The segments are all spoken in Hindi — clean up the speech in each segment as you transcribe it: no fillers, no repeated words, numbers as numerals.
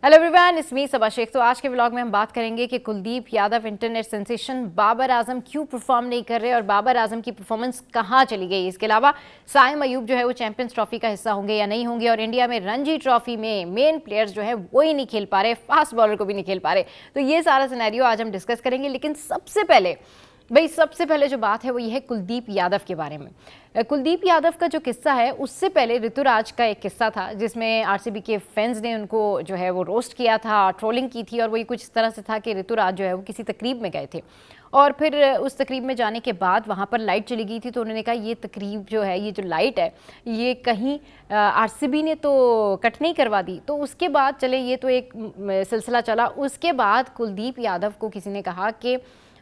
हेलो एवरीवन, इट्स मी सबा शेख। तो आज के व्लॉग में हम बात करेंगे कि कुलदीप यादव इंटरनेट सेंसेशन बाबर आजम क्यों परफॉर्म नहीं कर रहे और बाबर आजम की परफॉर्मेंस कहाँ चली गई। इसके अलावा साइम अयूब जो है वो चैंपियंस ट्रॉफी का हिस्सा होंगे या नहीं होंगे, और इंडिया में रणजी ट्रॉफी में मेन प्लेयर्स जो है वो ही नहीं खेल पा रहे, फास्ट बॉलर को भी नहीं खेल पा रहे। तो ये सारा सिनेरियो आज हम डिस्कस करेंगे। लेकिन सबसे पहले जो बात है वो ये है कुलदीप यादव के बारे में। कुलदीप यादव का जो किस्सा है उससे पहले ऋतुराज का एक किस्सा था जिसमें आरसीबी के फैंस ने उनको जो है वो रोस्ट किया था, ट्रोलिंग की थी। और वही कुछ इस तरह से था कि ऋतुराज जो है वो किसी तकरीब में गए थे और फिर उस तकरीब में जाने के बाद वहाँ पर लाइट चली गई थी। तो उन्होंने कहा ये तकरीब जो है, ये जो लाइट है, ये कहीं आरसीबी ने तो कट नहीं करवा दी। तो उसके बाद चले, ये तो एक सिलसिला चला। उसके बाद कुलदीप यादव को किसी ने कहा कि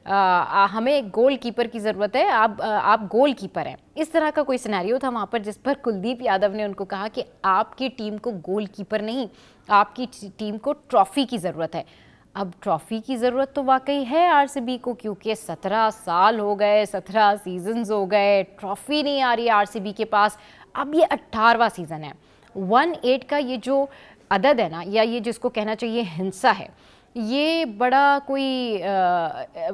हमें गोल कीपर की ज़रूरत है, आप गोल कीपर हैं। इस तरह का कोई सिनेरियो था वहाँ पर, जिस पर कुलदीप यादव ने उनको कहा कि आपकी टीम को गोल कीपर नहीं, आपकी टीम को ट्रॉफ़ी की ज़रूरत है। अब ट्रॉफ़ी की ज़रूरत तो वाकई है आरसीबी को, क्योंकि 17 साल हो गए, 17 सीजन्स हो गए, ट्रॉफ़ी नहीं आ रही है आरसीबी के पास। अब ये 18वां सीज़न है। 18 का ये जो अदद है ना, या ये जिसको कहना चाहिए हिंसा है, ये बड़ा कोई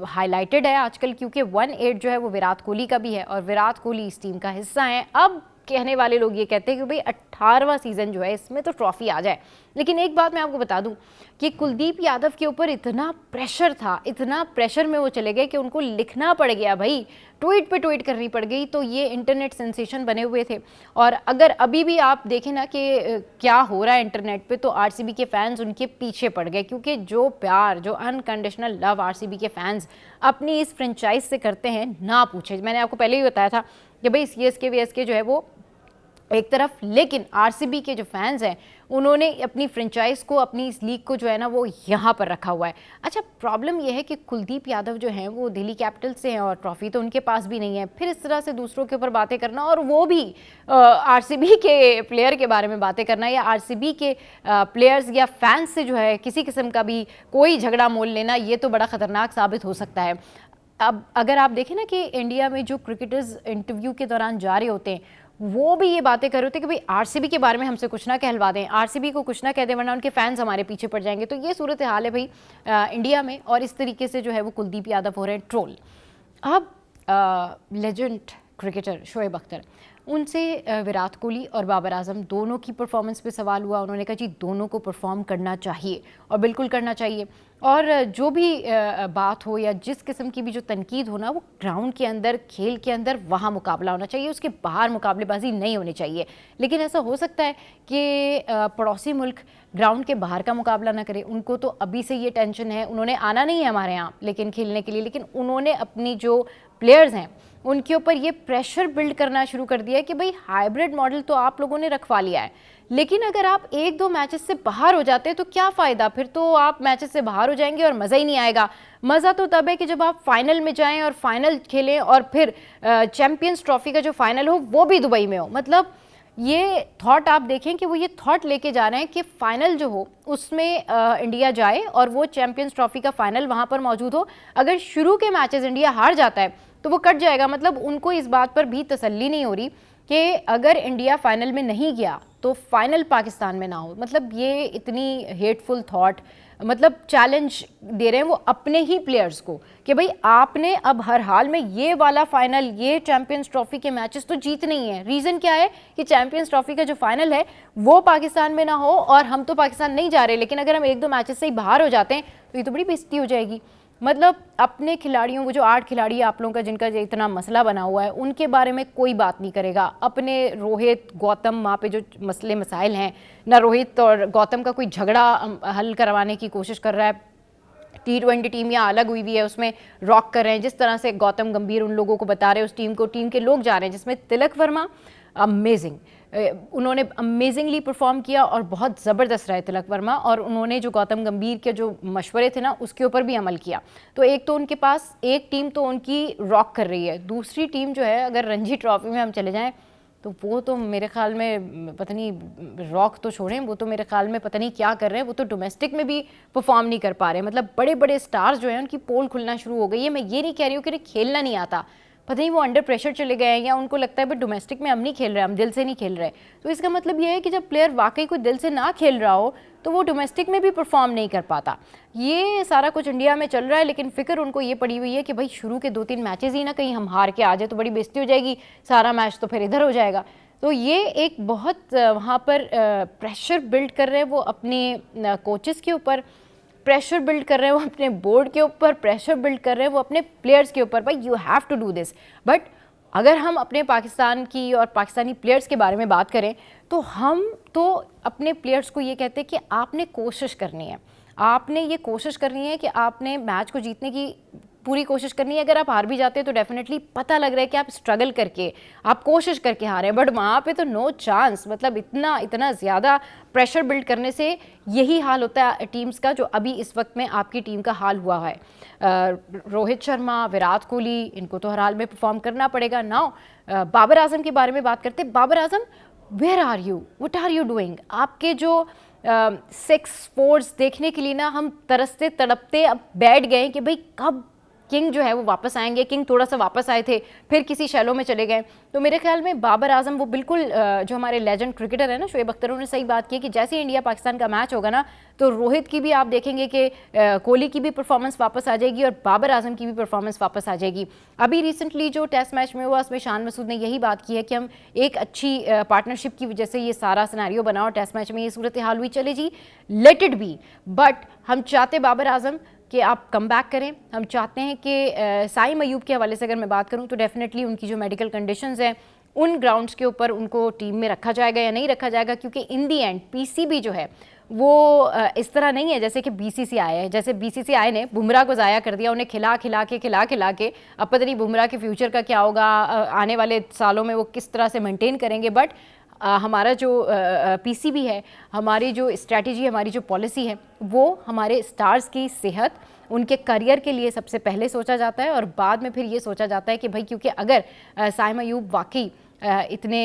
हाईलाइटेड है आजकल, क्योंकि 18 जो है वो विराट कोहली का भी है और विराट कोहली इस टीम का हिस्सा है। अब कहने वाले लोग ये कहते हैं कि भाई 18वां सीज़न जो है इसमें तो ट्रॉफ़ी आ जाए। लेकिन एक बात मैं आपको बता दूं कि कुलदीप यादव के ऊपर इतना प्रेशर था, इतना प्रेशर में वो चले गए कि उनको लिखना पड़ गया भाई, ट्वीट पे ट्वीट करनी पड़ गई। तो ये इंटरनेट सेंसेशन बने हुए थे। और अगर अभी भी आप देखें ना कि क्या हो रहा है इंटरनेट पे, तो आरसीबी के फैंस उनके पीछे पड़ गए, क्योंकि जो प्यार, जो अनकंडीशनल लव आरसीबी के फैंस अपनी इस फ्रेंचाइज से करते हैं ना पूछे। मैंने आपको पहले ही बताया था कि भाई सीएसके वीएसके जो है वो एक तरफ, लेकिन आरसीबी के जो फैंस हैं उन्होंने अपनी फ्रेंचाइज को, अपनी इस लीग को जो है ना वो यहाँ पर रखा हुआ है। अच्छा, प्रॉब्लम यह है कि कुलदीप यादव जो हैं वो दिल्ली कैपिटल से हैं और ट्रॉफी तो उनके पास भी नहीं है। फिर इस तरह से दूसरों के ऊपर बातें करना, और वो भी आरसीबी के प्लेयर के बारे में बातें करना, या आरसीबी के प्लेयर्स या फैंस से जो है किसी किस्म का भी कोई झगड़ा मोल लेना, ये तो बड़ा ख़तरनाक साबित हो सकता है। अब अगर आप देखें ना कि इंडिया में जो क्रिकेटर्स इंटरव्यू के दौरान जा रहे होते हैं, वो भी ये बातें कर रहे थे कि भाई आरसीबी के बारे में हमसे कुछ ना कहलवा दें, आरसीबी को कुछ ना कह दें, वरना उनके फैंस हमारे पीछे पड़ जाएंगे। तो ये सूरत हाल है भाई इंडिया में, और इस तरीके से जो है वो कुलदीप यादव हो रहे हैं ट्रोल। अब लेजेंड क्रिकेटर शोएब अख्तर, उनसे विराट कोहली और बाबर आजम दोनों की परफॉर्मेंस पे सवाल हुआ। उन्होंने कहा जी दोनों को परफॉर्म करना चाहिए, और बिल्कुल करना चाहिए। और जो भी बात हो या जिस किस्म की भी जो तनकीद हो ना, वो ग्राउंड के अंदर, खेल के अंदर वहाँ मुकाबला होना चाहिए, उसके बाहर मुकाबलेबाजी नहीं होनी चाहिए। लेकिन ऐसा हो सकता है कि पड़ोसी मुल्क ग्राउंड के बाहर का मुकाबला ना करे। उनको तो अभी से ये टेंशन है, उन्होंने आना नहीं है हमारे यहाँ लेकिन खेलने के लिए, लेकिन उन्होंने अपनी जो प्लेयर्स हैं उनके ऊपर ये प्रेशर बिल्ड करना शुरू कर दिया है कि भाई हाइब्रिड मॉडल तो आप लोगों ने रखवा लिया है, लेकिन अगर आप 1-2 मैचेस से बाहर हो जाते हैं तो क्या फ़ायदा, फिर तो आप मैचेस से बाहर हो जाएंगे और मज़ा ही नहीं आएगा। मज़ा तो तब है कि जब आप फाइनल में जाएं और फाइनल खेलें, और फिर चैम्पियंस ट्रॉफी का जो फाइनल हो वो भी दुबई में हो। मतलब ये थॉट आप देखें कि वो ये थॉट लेके जा रहे हैं कि फाइनल जो हो उसमें इंडिया जाए और वो चैम्पियंस ट्रॉफी का फाइनल वहाँ पर मौजूद हो। अगर शुरू के मैचेस इंडिया हार जाता है तो वो कट जाएगा। मतलब उनको इस बात पर भी तसल्ली नहीं हो रही कि अगर इंडिया फाइनल में नहीं गया तो फाइनल पाकिस्तान में ना हो। मतलब ये इतनी हेटफुल थॉट, मतलब चैलेंज दे रहे हैं वो अपने ही प्लेयर्स को कि भाई आपने अब हर हाल में ये वाला फाइनल, ये चैंपियंस ट्रॉफी के मैचेस तो जीतने ही है। रीज़न क्या है कि चैंपियंस ट्रॉफी का जो फाइनल है वो पाकिस्तान में ना हो, और हम तो पाकिस्तान नहीं जा रहे, लेकिन अगर हम 1-2 मैचेस से ही बाहर हो जाते हैं तो ये तो बड़ी बेइज्जती हो जाएगी। मतलब अपने खिलाड़ियों, वो जो 8 खिलाड़ी आप लोगों का जिनका इतना मसला बना हुआ है, उनके बारे में कोई बात नहीं करेगा। अपने रोहित, गौतम, वहाँ पे जो मसले मसाइल हैं ना, रोहित और गौतम का कोई झगड़ा हल करवाने की कोशिश कर रहा है। T20 टीम यहाँ अलग हुई है, उसमें रॉक कर रहे हैं। जिस तरह से गौतम गंभीर उन लोगों को बता रहे हैं, उस टीम को, टीम के लोग जा रहे हैं, जिसमें तिलक वर्मा अमेजिंग, उन्होंने अमेजिंगली परफॉर्म किया और बहुत ज़बरदस्त रहे तिलक वर्मा। और उन्होंने जो गौतम गंभीर के जो मशवरे थे ना उसके ऊपर भी अमल किया। तो एक तो उनके पास एक टीम तो उनकी रॉक कर रही है, दूसरी टीम जो है, अगर रणजी ट्रॉफी में हम चले जाएं तो वो तो मेरे ख्याल में पता नहीं, रॉक तो छोड़ें, वो तो मेरे ख्याल में पता नहीं क्या कर रहे हैं। वो तो डोमेस्टिक में भी परफॉर्म नहीं कर पा रहे। मतलब बड़े बड़े स्टार्स जो हैं उनकी पोल खुलना शुरू हो गई है। मैं ये नहीं कह रही हूँ कि खेलना नहीं आता, पता नहीं वो अंडर प्रेशर चले गए हैं, या उनको लगता है बट डोमेस्टिक में हम नहीं खेल रहे, हम दिल से नहीं खेल रहे। तो इसका मतलब ये है कि जब प्लेयर वाकई कोई दिल से ना खेल रहा हो तो वो डोमेस्टिक में भी परफॉर्म नहीं कर पाता। ये सारा कुछ इंडिया में चल रहा है, लेकिन फिक्र उनको ये पड़ी हुई है कि भाई शुरू के 2-3 मैचेस ही ना कहीं हम हार के आ जाए तो बड़ी बेइज्जती हो जाएगी, सारा मैच तो फिर इधर हो जाएगा। तो ये एक बहुत वहाँ पर प्रेशर बिल्ड कर रहे हैं वो अपने कोचेस के ऊपर, प्रेशर बिल्ड कर रहे हैं वो अपने बोर्ड के ऊपर, प्रेशर बिल्ड कर रहे हैं वो अपने प्लेयर्स के ऊपर, भाई you have to do this. But अगर हम अपने पाकिस्तान की और पाकिस्तानी प्लेयर्स के बारे में बात करें तो हम तो अपने प्लेयर्स को ये कहते हैं कि आपने कोशिश करनी है, आपने ये कोशिश करनी है कि आपने मैच को जीतने की पूरी कोशिश करनी है। अगर आप हार भी जाते हैं तो डेफिनेटली पता लग रहा है कि आप स्ट्रगल करके, आप कोशिश करके हारे हैं, बट वहाँ पे तो नो चांस। मतलब इतना ज़्यादा प्रेशर बिल्ड करने से यही हाल होता है टीम्स का, जो अभी इस वक्त में आपकी टीम का हाल हुआ है। रोहित शर्मा, विराट कोहली, इनको तो हर हाल में परफॉर्म करना पड़ेगा। नाउ बाबर आजम के बारे में बात करते हैं। Babar Azam, where are you, what are you doing? आपके जो 6-4s देखने के लिए ना हम तरसते तड़पते अब बैठ गए कि भाई कब किंग जो है वो वापस आएंगे। किंग थोड़ा सा वापस आए थे, फिर किसी शैलो में चले गए। तो मेरे ख्याल में बाबर आजम वो बिल्कुल जो हमारे लेजेंड क्रिकेटर है ना शोएब अख्तर, उन्होंने सही बात की कि जैसे इंडिया पाकिस्तान का मैच होगा ना तो रोहित की भी आप देखेंगे कि कोहली की भी परफॉर्मेंस वापस आ जाएगी और बाबर आजम की भी परफॉर्मेंस वापस आ जाएगी। अभी रिसेंटली जो टेस्ट मैच में हुआ उसमें शान मसूद ने यही बात की है कि हम एक अच्छी पार्टनरशिप की वजह से ये सारा सिनेरियो बना और टेस्ट मैच में ये सूरत हाल हुई, चले जी, लेट इट बी। बट हम चाहते बाबर आजम कि आप कम बैक करें। हम चाहते हैं कि साइम अयूब के हवाले से अगर मैं बात करूं तो डेफिनेटली उनकी जो मेडिकल कंडीशंस हैं उन ग्राउंड्स के ऊपर उनको टीम में रखा जाएगा या नहीं रखा जाएगा, क्योंकि इन दी एंड पीसीबी जो है वो इस तरह नहीं है जैसे कि बीसीसीआई है। जैसे बीसीसीआई ने बुमराह को ज़ाया कर दिया, उन्हें खिला खिला के अब पता नहीं बुमराह के फ्यूचर का क्या होगा, आने वाले सालों में वो किस तरह से मेंटेन करेंगे। बट हमारा जो पीसीबी है, हमारी जो स्ट्रैटेजी, हमारी जो पॉलिसी है, वो हमारे स्टार्स की सेहत, उनके करियर के लिए सबसे पहले सोचा जाता है और बाद में फिर ये सोचा जाता है कि भाई क्योंकि अगर साइम अयूब वाकई इतने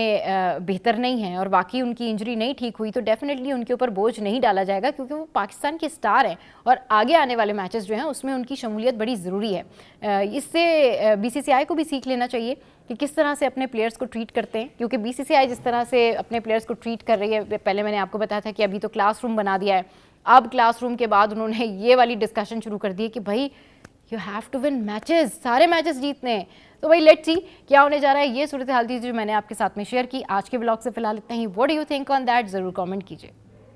बेहतर नहीं हैं और वाकई उनकी इंजरी नहीं ठीक हुई तो डेफिनेटली उनके ऊपर बोझ नहीं डाला जाएगा, क्योंकि वो पाकिस्तान के स्टार हैं और आगे आने वाले मैचेस जो हैं उसमें उनकी शमूलियत बड़ी ज़रूरी है। इससे बीसीसीआई को भी सीख लेना चाहिए कि किस तरह से अपने प्लेयर्स को ट्रीट करते हैं, क्योंकि बीसीसीआई जिस तरह से अपने प्लेयर्स को ट्रीट कर रही है, पहले मैंने आपको बताया था कि अभी तो क्लासरूम बना दिया है, अब क्लासरूम के बाद उन्होंने ये वाली डिस्कशन शुरू कर दी है कि भाई you have to win matches, सारे मैचेस जीतने हैं। तो भाई लेट्स सी क्या होने जा रहा है। ये सूरत हाल थी जो मैंने आपके साथ में शेयर की। आज के ब्लॉग से फिलहाल इतना ही। What do you think on that, ज़रूर कमेंट कीजिए।